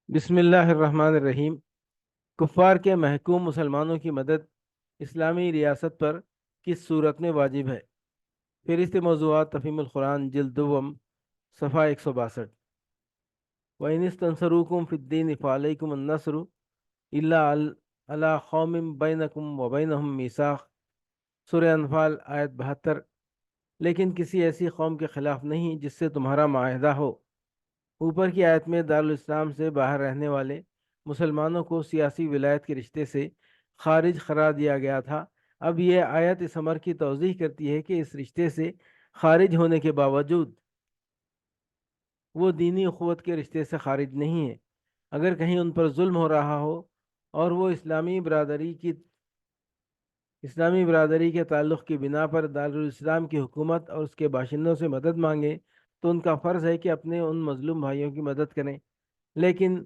بسم اللہ الرحمن الرحیم۔ کفار کے محکوم مسلمانوں کی مدد اسلامی ریاست پر کس صورت میں واجب ہے؟ فہرست موضوعات تفہیم القرآن جلد دوم صفحہ 162۔ وَإِنِ اسْتَنْصَرُوكُمْ فِي الدِّينِ فَعَلَيْكُمُ النَّصْرُ إِلَّا عَلَىٰ قَوْمٍ بَيْنَكُمْ وَبَيْنَهُمْ مِيثَاقٌ، سورہ انفال آیت 72۔ لیکن کسی ایسی قوم کے خلاف نہیں جس سے تمہارا معاہدہ ہو۔ اوپر کی آیت میں دارالاسلام سے باہر رہنے والے مسلمانوں کو سیاسی ولایت کے رشتے سے خارج قرار دیا گیا تھا۔ اب یہ آیت اس امر کی توضیح کرتی ہے کہ اس رشتے سے خارج ہونے کے باوجود وہ دینی اخوت کے رشتے سے خارج نہیں ہے۔ اگر کہیں ان پر ظلم ہو رہا ہو اور وہ اسلامی برادری کے تعلق کی بنا پر دارالاسلام کی حکومت اور اس کے باشندوں سے مدد مانگے تو ان کا فرض ہے کہ اپنے ان مظلوم بھائیوں کی مدد کریں، لیکن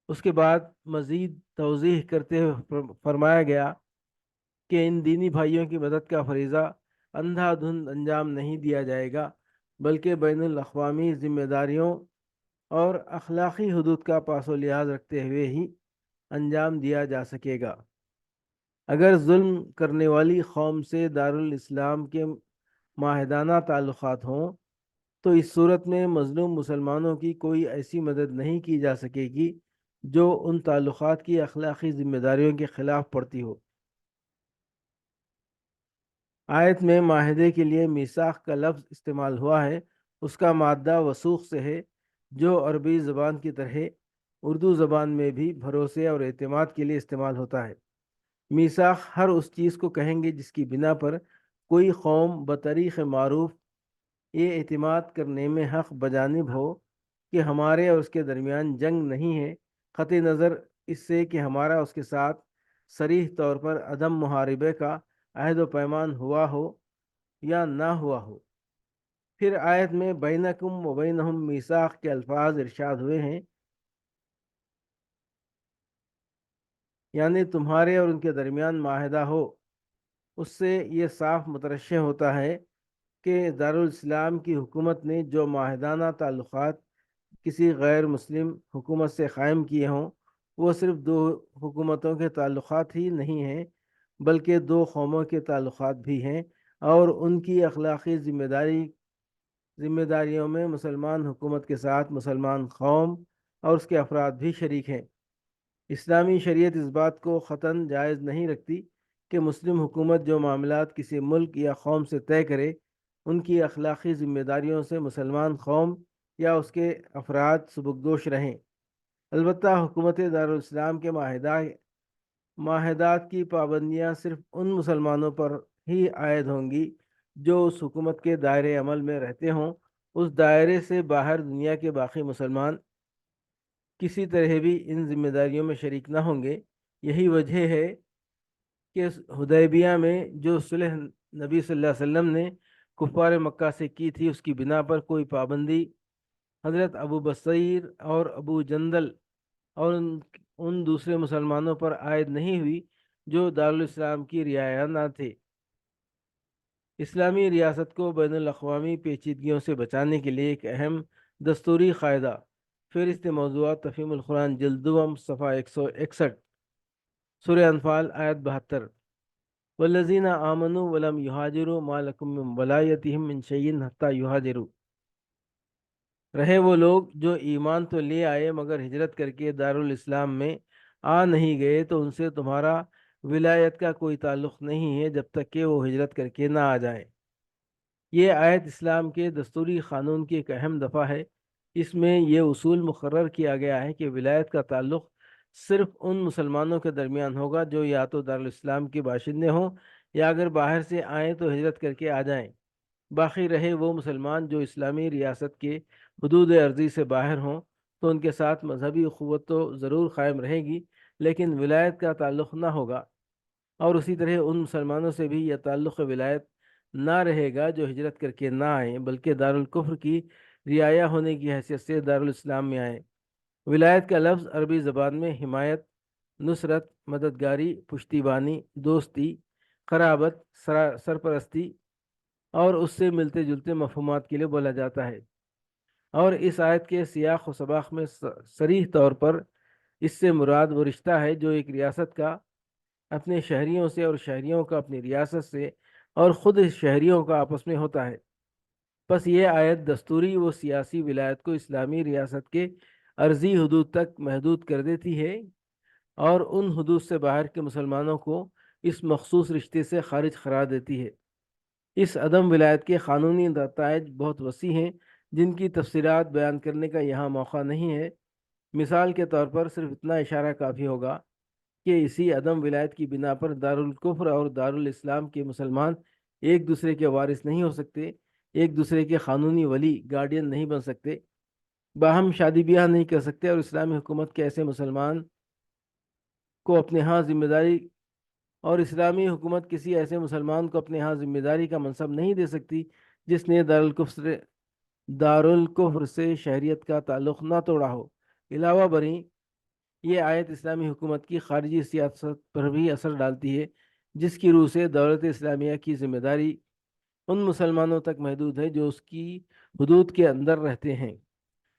اس کے بعد مزید توضیح کرتے ہوئے فرمایا گیا کہ ان دینی بھائیوں کی مدد کا فریضہ اندھا دھند انجام نہیں دیا جائے گا، بلکہ بین الاقوامی ذمہ داریوں اور اخلاقی حدود کا پاس و لحاظ رکھتے ہوئے ہی انجام دیا جا سکے گا۔ اگر ظلم کرنے والی قوم سے دارالاسلام کے معاہدانہ تعلقات ہوں تو اس صورت میں مظلوم مسلمانوں کی کوئی ایسی مدد نہیں کی جا سکے گی جو ان تعلقات کی اخلاقی ذمہ داریوں کے خلاف پڑتی ہو۔ آیت میں معاہدے کے لیے میثاق کا لفظ استعمال ہوا ہے، اس کا مادہ وثوق سے ہے، جو عربی زبان کی طرح اردو زبان میں بھی بھروسے اور اعتماد کے لیے استعمال ہوتا ہے۔ میثاق ہر اس چیز کو کہیں گے جس کی بنا پر کوئی قوم بطریق معروف یہ اعتماد کرنے میں حق بجانب ہو کہ ہمارے اور اس کے درمیان جنگ نہیں ہے، قطع نظر اس سے کہ ہمارا اس کے ساتھ صریح طور پر عدم محاربے کا عہد و پیمان ہوا ہو یا نہ ہوا ہو۔ پھر آیت میں بینکم و بینہم میثاق کے الفاظ ارشاد ہوئے ہیں، یعنی تمہارے اور ان کے درمیان معاہدہ ہو۔ اس سے یہ صاف مترشح ہوتا ہے کہ دارالاسلام کی حکومت نے جو معاہدانہ تعلقات کسی غیر مسلم حکومت سے قائم کیے ہوں وہ صرف دو حکومتوں کے تعلقات ہی نہیں ہیں بلکہ دو قوموں کے تعلقات بھی ہیں، اور ان کی اخلاقی ذمہ داریوں میں مسلمان حکومت کے ساتھ مسلمان قوم اور اس کے افراد بھی شریک ہیں۔ اسلامی شریعت اس بات کو قطعاً جائز نہیں رکھتی کہ مسلم حکومت جو معاملات کسی ملک یا قوم سے طے کرے ان کی اخلاقی ذمہ داریوں سے مسلمان قوم یا اس کے افراد سبکدوش رہیں۔ البتہ حکومت دارالاسلام کے معاہدات کی پابندیاں صرف ان مسلمانوں پر ہی عائد ہوں گی جو اس حکومت کے دائرے عمل میں رہتے ہوں۔ اس دائرے سے باہر دنیا کے باقی مسلمان کسی طرح بھی ان ذمہ داریوں میں شریک نہ ہوں گے۔ یہی وجہ ہے کہ حدیبیہ میں جو صلح نبی صلی اللہ علیہ وسلم نے کفار مکہ سے کی تھی اس کی بنا پر کوئی پابندی حضرت ابو بصیر اور ابو جندل اور ان دوسرے مسلمانوں پر عائد نہیں ہوئی جو دارالاسلام کی رعایا نہ تھے۔ اسلامی ریاست کو بین الاقوامی پیچیدگیوں سے بچانے کے لیے ایک اہم دستوری قاعدہ فہرست موضوعات تفہیم القرآن جلد دوم صفحہ 161، سورہ انفال آیت 72۔ والذین آمنوا ولم یہاجروا ما لکم من ولایتہم من شیء حتی یہاجروا۔ رہے وہ لوگ جو ایمان تو لے آئے مگر ہجرت کر کے دارالاسلام میں آ نہیں گئے تو ان سے تمہارا ولایت کا کوئی تعلق نہیں ہے جب تک کہ وہ ہجرت کر کے نہ آ جائیں۔ یہ آیت اسلام کے دستوری قانون کی ایک اہم دفعہ ہے۔ اس میں یہ اصول مقرر کیا گیا ہے کہ ولایت کا تعلق صرف ان مسلمانوں کے درمیان ہوگا جو یا تو دارالاسلام کے باشندے ہوں یا اگر باہر سے آئیں تو ہجرت کر کے آ جائیں۔ باقی رہے وہ مسلمان جو اسلامی ریاست کے حدود ارضی سے باہر ہوں تو ان کے ساتھ مذہبی اخوت تو ضرور قائم رہے گی لیکن ولایت کا تعلق نہ ہوگا، اور اسی طرح ان مسلمانوں سے بھی یہ تعلق ولایت نہ رہے گا جو ہجرت کر کے نہ آئیں بلکہ دارالکفر کی رعایا ہونے کی حیثیت سے دارالاسلام میں آئیں۔ ولایت کا لفظ عربی زبان میں حمایت، نصرت، مددگاری، پشتیبانی، دوستی، قرابت، سرپرستی اور اس سے ملتے جلتے مفہومات کے لیے بولا جاتا ہے۔ اور اس آیت کے سیاق و سباق میں صریح طور پر اس سے مراد وہ رشتہ ہے جو ایک ریاست کا اپنے شہریوں سے اور شہریوں کا اپنی ریاست سے اور خود شہریوں کا آپس میں ہوتا ہے۔ بس یہ آیت دستوری و سیاسی ولایت کو اسلامی ریاست کے عرضی حدود تک محدود کر دیتی ہے اور ان حدود سے باہر کے مسلمانوں کو اس مخصوص رشتے سے خارج قرار دیتی ہے۔ اس عدم ولایت کے قانونی نتائج بہت وسیع ہیں جن کی تفصیلات بیان کرنے کا یہاں موقع نہیں ہے۔ مثال کے طور پر صرف اتنا اشارہ کافی ہوگا کہ اسی عدم ولایت کی بنا پر دارالکفر اور دارالاسلام کے مسلمان ایک دوسرے کے وارث نہیں ہو سکتے، ایک دوسرے کے قانونی ولی گارڈین نہیں بن سکتے، باہم شادی بیاہ نہیں کر سکتے، اور اسلامی حکومت کے ایسے مسلمان کو اپنے ہاں ذمہ داری اور اسلامی حکومت کسی ایسے مسلمان کو اپنے ہاں ذمہ داری کا منصب نہیں دے سکتی جس نے دارالکفر سے شہریت کا تعلق نہ توڑا ہو۔ علاوہ بریں یہ آیت اسلامی حکومت کی خارجی سیاست پر بھی اثر ڈالتی ہے، جس کی روح سے دولت اسلامیہ کی ذمہ داری ان مسلمانوں تک محدود ہے جو اس کی حدود کے اندر رہتے ہیں۔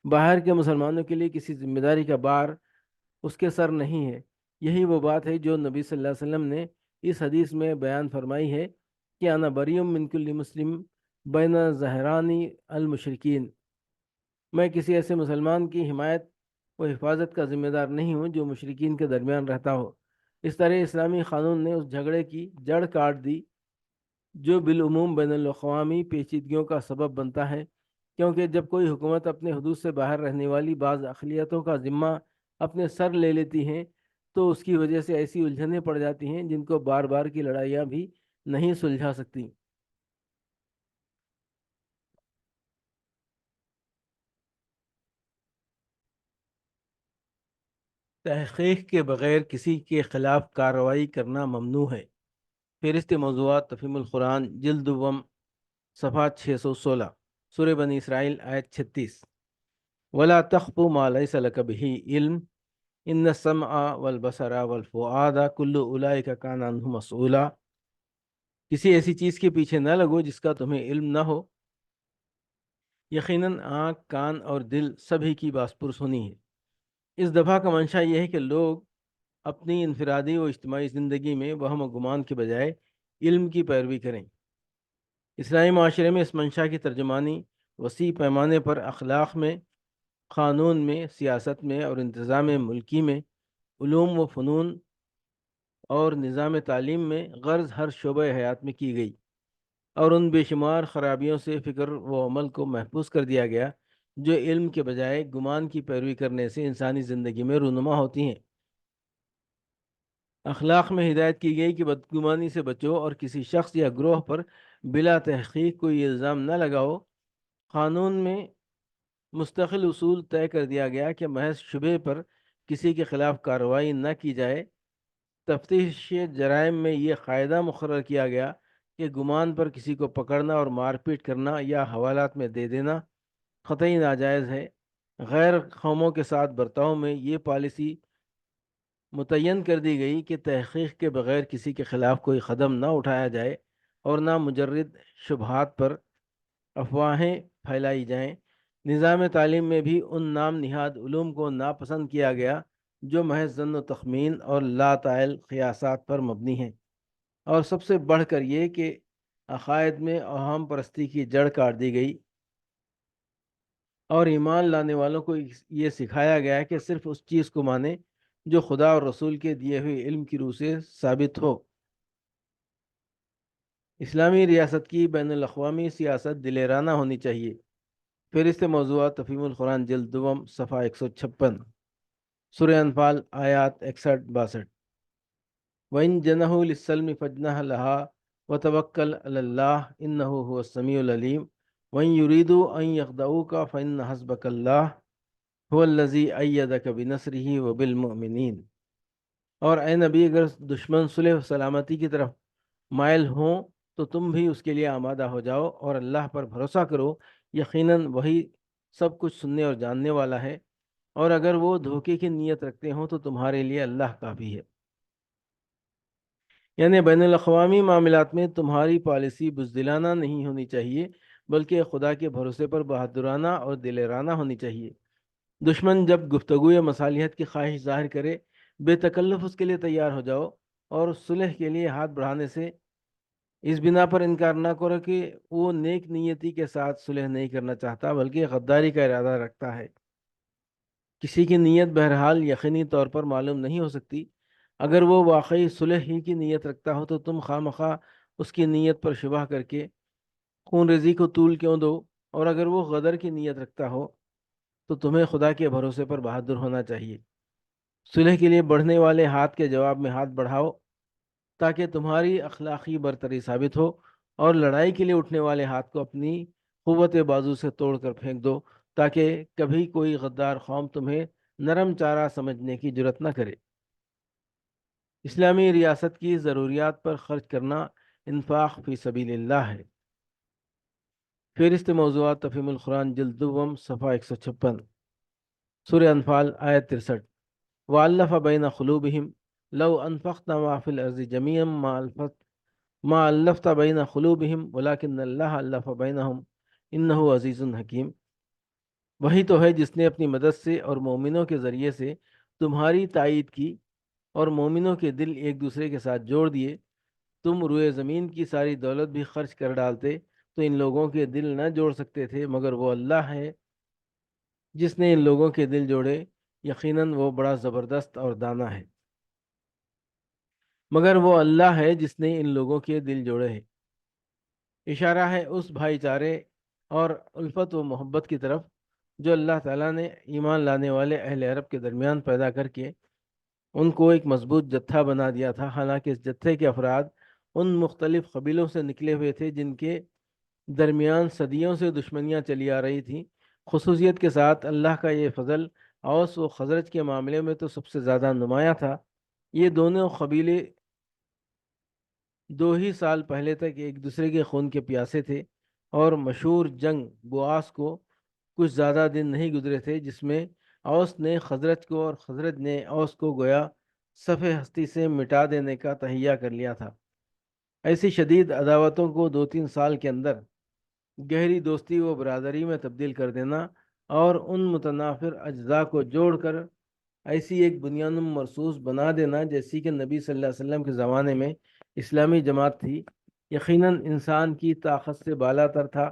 باہر کے مسلمانوں کے لیے کسی ذمہ داری کا بار اس کے سر نہیں ہے۔ یہی وہ بات ہے جو نبی صلی اللہ علیہ وسلم نے اس حدیث میں بیان فرمائی ہے کہ انا بریم من کل مسلم بین ظہرانی المشرکین، میں کسی ایسے مسلمان کی حمایت و حفاظت کا ذمہ دار نہیں ہوں جو مشرکین کے درمیان رہتا ہو۔ اس طرح اسلامی قانون نے اس جھگڑے کی جڑ کاٹ دی جو بالعموم بین الاقوامی پیچیدگیوں کا سبب بنتا ہے، کیونکہ جب کوئی حکومت اپنے حدود سے باہر رہنے والی بعض اقلیتوں کا ذمہ اپنے سر لے لیتی ہیں تو اس کی وجہ سے ایسی الجھنیں پڑ جاتی ہیں جن کو بار بار کی لڑائیاں بھی نہیں سلجھا سکتی۔ تحقیق کے بغیر کسی کے خلاف کارروائی کرنا ممنوع ہے۔ فہرست موضوعات تفہیم القرآن جلد دوم صفحہ 616، سورہ بنی اسرائیل آیت 36۔ ولا تخف ما ليس لك به علم ان السمع والبصر والفؤاد كل اولئک کان عنہ مسئولا۔ کسی ایسی چیز کے پیچھے نہ لگو جس کا تمہیں علم نہ ہو، یقیناً آنکھ، کان اور دل سبھی کی باس پرس ہونی ہے۔ اس دفعہ کا منشا یہ ہے کہ لوگ اپنی انفرادی و اجتماعی زندگی میں وہم و گمان کے بجائے علم کی پیروی کریں۔ اسلامی معاشرے میں اس منشا کی ترجمانی وسیع پیمانے پر اخلاق میں، قانون میں، سیاست میں اور انتظام ملکی میں، علوم و فنون اور نظام تعلیم میں، غرض ہر شعبہ حیات میں کی گئی، اور ان بے شمار خرابیوں سے فکر و عمل کو محفوظ کر دیا گیا جو علم کے بجائے گمان کی پیروی کرنے سے انسانی زندگی میں رونما ہوتی ہیں۔ اخلاق میں ہدایت کی گئی کہ بدگمانی سے بچو اور کسی شخص یا گروہ پر بلا تحقیق کوئی الزام نہ لگاؤ۔ قانون میں مستقل اصول طے کر دیا گیا کہ محض شبہ پر کسی کے خلاف کارروائی نہ کی جائے۔ تفتیش جرائم میں یہ قاعدہ مقرر کیا گیا کہ گمان پر کسی کو پکڑنا اور مار پیٹ کرنا یا حوالات میں دے دینا قطعی ناجائز ہے۔ غیر قوموں کے ساتھ برتاؤ میں یہ پالیسی متعین کر دی گئی کہ تحقیق کے بغیر کسی کے خلاف کوئی قدم نہ اٹھایا جائے اور نہ مجرد شبہات پر افواہیں پھیلائی جائیں۔ نظام تعلیم میں بھی ان نام نہاد علوم کو ناپسند کیا گیا جو محض ظن و تخمین اور لا تعال قیاسات پر مبنی ہیں، اور سب سے بڑھ کر یہ کہ عقائد میں اوہام پرستی کی جڑ کاٹ دی گئی اور ایمان لانے والوں کو یہ سکھایا گیا کہ صرف اس چیز کو مانیں جو خدا اور رسول کے دیے ہوئے علم کی روح سے ثابت ہو۔ اسلامی ریاست کی بین الاقوامی سیاست دلیرانہ ہونی چاہیے۔ فہرست موضوعات تفہیم القرآن جلد دوم صفحہ 156، سورہ انفال آیات 61-62۔ وَإِن جَنَحُوا لِلسَّلْمِ فَاجْنَحْ لَهَا وَتَوَكَّلْ عَلَى اللَّهِ إِنَّهُ هُوَ السَّمِيعُ الْعَلِيمُ وَإِن يُرِيدُوا أَن يَخْدَعُوكَ فَإِنَّ حَسْبَكَ اللَّهُ هُوَ الَّذِي أَيَّدَكَ بِنَصْرِهِ وَبِالْمُؤْمِنِينَ۔ اور اے نبی، اگر دشمن صلح و سلامتی کی طرف مائل ہوں تو تم بھی اس کے لیے آمادہ ہو جاؤ اور اللہ پر بھروسہ کرو، یقیناً وہی سب کچھ سننے اور جاننے والا ہے، اور اگر وہ دھوکے کی نیت رکھتے ہوں تو تمہارے لیے اللہ کافی ہے۔ یعنی بین الاقوامی معاملات میں تمہاری پالیسی بزدلانہ نہیں ہونی چاہیے بلکہ خدا کے بھروسے پر بہادرانہ اور دلیرانہ ہونی چاہیے۔ دشمن جب گفتگو یا مصالحت کی خواہش ظاہر کرے، بے تکلف اس کے لیے تیار ہو جاؤ، اور صلح کے لیے ہاتھ بڑھانے سے اس بنا پر انکار نہ کرو کہ وہ نیک نیتی کے ساتھ صلح نہیں کرنا چاہتا بلکہ غداری کا ارادہ رکھتا ہے۔ کسی کی نیت بہرحال یقینی طور پر معلوم نہیں ہو سکتی۔ اگر وہ واقعی صلح ہی کی نیت رکھتا ہو تو تم خواہ اس کی نیت پر شبہ کر کے خون ریزی کو طول کیوں دو؟ اور اگر وہ غدر کی نیت رکھتا ہو تو تمہیں خدا کے بھروسے پر بہادر ہونا چاہیے۔ صلح کے لیے بڑھنے والے ہاتھ کے جواب میں ہاتھ بڑھاؤ تاکہ تمہاری اخلاقی برتری ثابت ہو، اور لڑائی کے لیے اٹھنے والے ہاتھ کو اپنی قوت بازو سے توڑ کر پھینک دو تاکہ کبھی کوئی غدار قوم تمہیں نرم چارہ سمجھنے کی جرت نہ کرے۔ اسلامی ریاست کی ضروریات پر خرچ کرنا انفاق فی سبیل اللہ ہے۔ فہرست موضوعات تفہیم القرآن جلد دوم صفحہ 156، سورہ انفال آیت 63۔ وَأَلَّفَ بَيْنَ قُلُوبِهِمْ لَوْ أَنفَقْتَ مَا فِي الْأَرْضِ جَمِيعًا مَا أَلَّفْتَ بَيْنَ قُلُوبِهِمْ وَلَكِنَّ اللَّهَ أَلَّفَ بَيْنَهُمْ إِنَّهُ عَزِيزٌ حکیم۔ وہی تو ہے جس نے اپنی مدد سے اور مومنوں کے ذریعے سے تمہاری تائید کی، اور مومنوں کے دل ایک دوسرے کے ساتھ جوڑ دیے۔ تم روئے زمین کی ساری دولت بھی خرچ کر ڈالتے تو ان لوگوں کے دل نہ جوڑ سکتے تھے، مگر وہ اللہ ہے جس نے ان لوگوں کے دل جوڑے، یقیناً وہ بڑا زبردست اور دانا ہے۔ مگر وہ اللہ ہے جس نے ان لوگوں کے دل جوڑے ہیں۔ اشارہ ہے اس بھائی چارے اور الفت و محبت کی طرف جو اللہ تعالیٰ نے ایمان لانے والے اہل عرب کے درمیان پیدا کر کے ان کو ایک مضبوط جتھا بنا دیا تھا۔ حالانکہ اس جتھے کے افراد ان مختلف قبیلوں سے نکلے ہوئے تھے جن کے درمیان صدیوں سے دشمنیاں چلی آ رہی تھیں۔ خصوصیت کے ساتھ اللہ کا یہ فضل اوس و خزرج کے معاملے میں تو سب سے زیادہ نمایاں تھا۔ یہ دونوں قبیلے 2 ہی سال پہلے تک ایک دوسرے کے خون کے پیاسے تھے، اور مشہور جنگ بواس کو کچھ زیادہ دن نہیں گزرے تھے جس میں اوس نے خزرج کو اور خزرج نے اوس کو گویا صفِ ہستی سے مٹا دینے کا تہیہ کر لیا تھا۔ ایسی شدید عداوتوں کو 2-3 سال کے اندر گہری دوستی و برادری میں تبدیل کر دینا، اور ان متنافر اجزاء کو جوڑ کر ایسی ایک بنیاد مرصوص بنا دینا جیسی کہ نبی صلی اللہ علیہ وسلم کے زمانے میں اسلامی جماعت تھی، یقیناً انسان کی طاقت سے بالا تر تھا،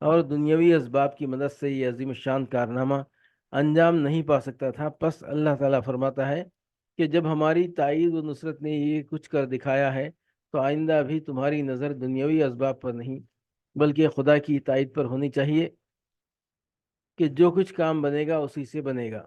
اور دنیاوی اسباب کی مدد سے یہ عظیم الشان کارنامہ انجام نہیں پا سکتا تھا۔ پس اللہ تعالیٰ فرماتا ہے کہ جب ہماری تائید و نصرت نے یہ کچھ کر دکھایا ہے تو آئندہ بھی تمہاری نظر دنیاوی اسباب پر نہیں بلکہ خدا کی تائید پر ہونی چاہیے کہ جو کچھ کام بنے گا اسی سے بنے گا۔